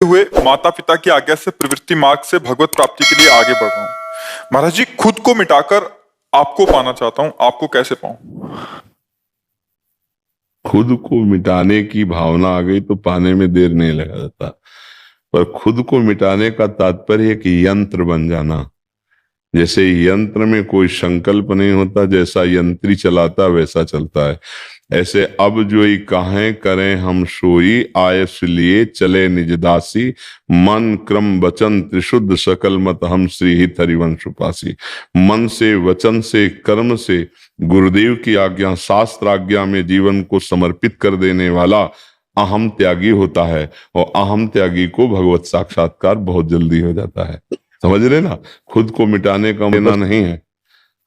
हुए माता पिता की आज्ञा से प्रवृत्ति मार्ग से भगवत प्राप्ति के लिए आगे बढ़ रहा हूँ। महाराज जी, खुद को मिटाकर आपको पाना चाहता हूँ, आपको कैसे पाऊं? खुद को मिटाने की भावना आ गई तो पाने में देर नहीं लगा जाता। पर खुद को मिटाने का तात्पर्य एक यंत्र बन जाना। जैसे यंत्र में कोई संकल्प नहीं होता, जैसा यंत्री चलाता वैसा चलता है। ऐसे अब जो ही काहें करें हम सोई, आयस लिए चले निज दासी, मन क्रम वचन त्रिशुद्ध सकल मत हम श्री हित हरिवंश उपासी। मन से, वचन से, कर्म से गुरुदेव की आज्ञा, शास्त्र आज्ञा में जीवन को समर्पित कर देने वाला अहम त्यागी होता है, और अहम त्यागी को भगवत साक्षात्कार बहुत जल्दी हो जाता है। समझ रहे ना? खुद को मिटाने का मतलब नहीं है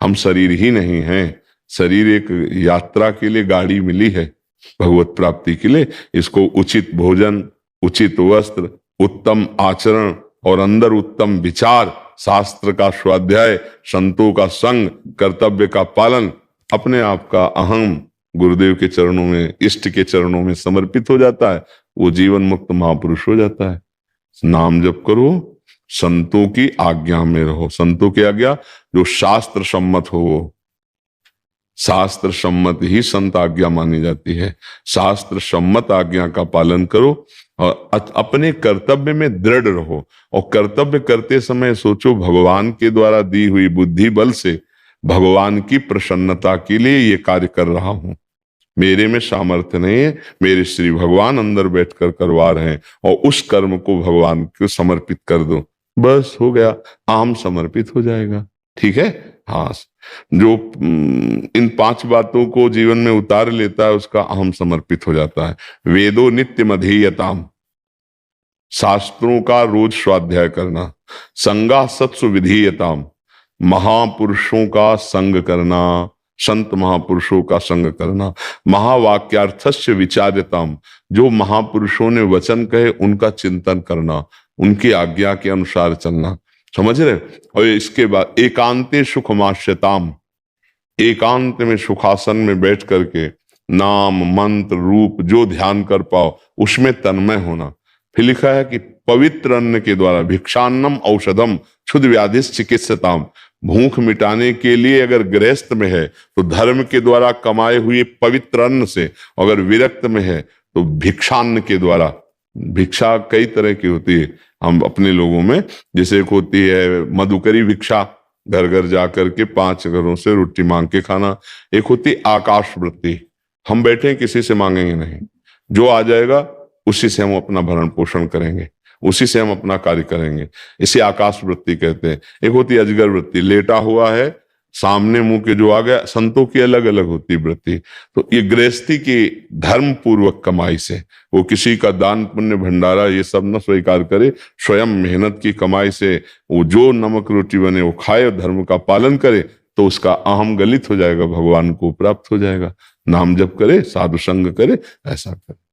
हम शरीर ही नहीं हैं। शरीर एक यात्रा के लिए गाड़ी मिली है भगवत प्राप्ति के लिए। इसको उचित भोजन, उचित वस्त्र, उत्तम आचरण और अंदर उत्तम विचार, शास्त्र का स्वाध्याय, संतों का संग, कर्तव्य का पालन, अपने आप का अहम गुरुदेव के चरणों में, इष्ट के चरणों में समर्पित हो जाता है। वो जीवन मुक्त महापुरुष हो जाता है। नाम जप करो, संतों की आज्ञा में रहो। संतों की आज्ञा जो शास्त्र सम्मत हो, शास्त्र सम्मत ही संत आज्ञा मानी जाती है। शास्त्र सम्मत आज्ञा का पालन करो और अपने कर्तव्य में दृढ़ रहो। और कर्तव्य करते समय सोचो, भगवान के द्वारा दी हुई बुद्धि बल से भगवान की प्रसन्नता के लिए ये कार्य कर रहा हूं। मेरे में सामर्थ्य नहीं है, मेरे श्री भगवान अंदर बैठकर करवा रहे हैं, और उस कर्म को भगवान को समर्पित कर दो। बस हो गया, आम समर्पित हो जाएगा। ठीक है? हाँ, जो इन 5 बातों को जीवन में उतार लेता है उसका अहम समर्पित हो जाता है। वेदो नित्य मधेयताम, शास्त्रों का रोज स्वाध्याय करना। संगा सत्सु विधीयताम, महापुरुषों का संग करना, संत महापुरुषों का संग करना। महावाक्यार्थस्य विचार्यताम, जो महापुरुषों ने वचन कहे उनका चिंतन करना, उनकी आज्ञा के अनुसार चलना। समझ रहे? और इसके बाद एकांते सुखमाश्यताम, एकांत में सुखासन में बैठ करके नाम मंत्र रूप जो ध्यान कर पाओ उसमें तन्मय होना। फिर लिखा है कि पवित्र अन्न के द्वारा, भिक्षान्नम औषधम क्षुद्र व्याधिस चिकित्सताम, भूख मिटाने के लिए अगर गृहस्थ में है तो धर्म के द्वारा कमाए हुए पवित्र अन्न से, अगर विरक्त में है तो भिक्षान्न के द्वारा। भिक्षा कई तरह की होती है हम अपने लोगों में, जैसे एक होती है मधुकरी भिक्षा, घर घर जाकर के 5 घरों से रोटी मांग के खाना। एक होती आकाश वृत्ति, हम बैठे किसी से मांगेंगे नहीं, जो आ जाएगा उसी से हम अपना भरण पोषण करेंगे, उसी से हम अपना कार्य करेंगे। इसे आकाश वृत्ति कहते हैं। एक होती अजगर वृत्ति, लेटा हुआ है सामने मुंह के जो आ गया। संतों की अलग अलग होती वृत्ति। तो ये गृहस्थी की धर्म पूर्वक कमाई से, वो किसी का दान पुण्य भंडारा ये सब न स्वीकार करे, स्वयं मेहनत की कमाई से वो जो नमक रोटी बने वो खाए और धर्म का पालन करे, तो उसका अहम गलित हो जाएगा, भगवान को प्राप्त हो जाएगा। नाम जप करे, साधु संग करे, ऐसा करे।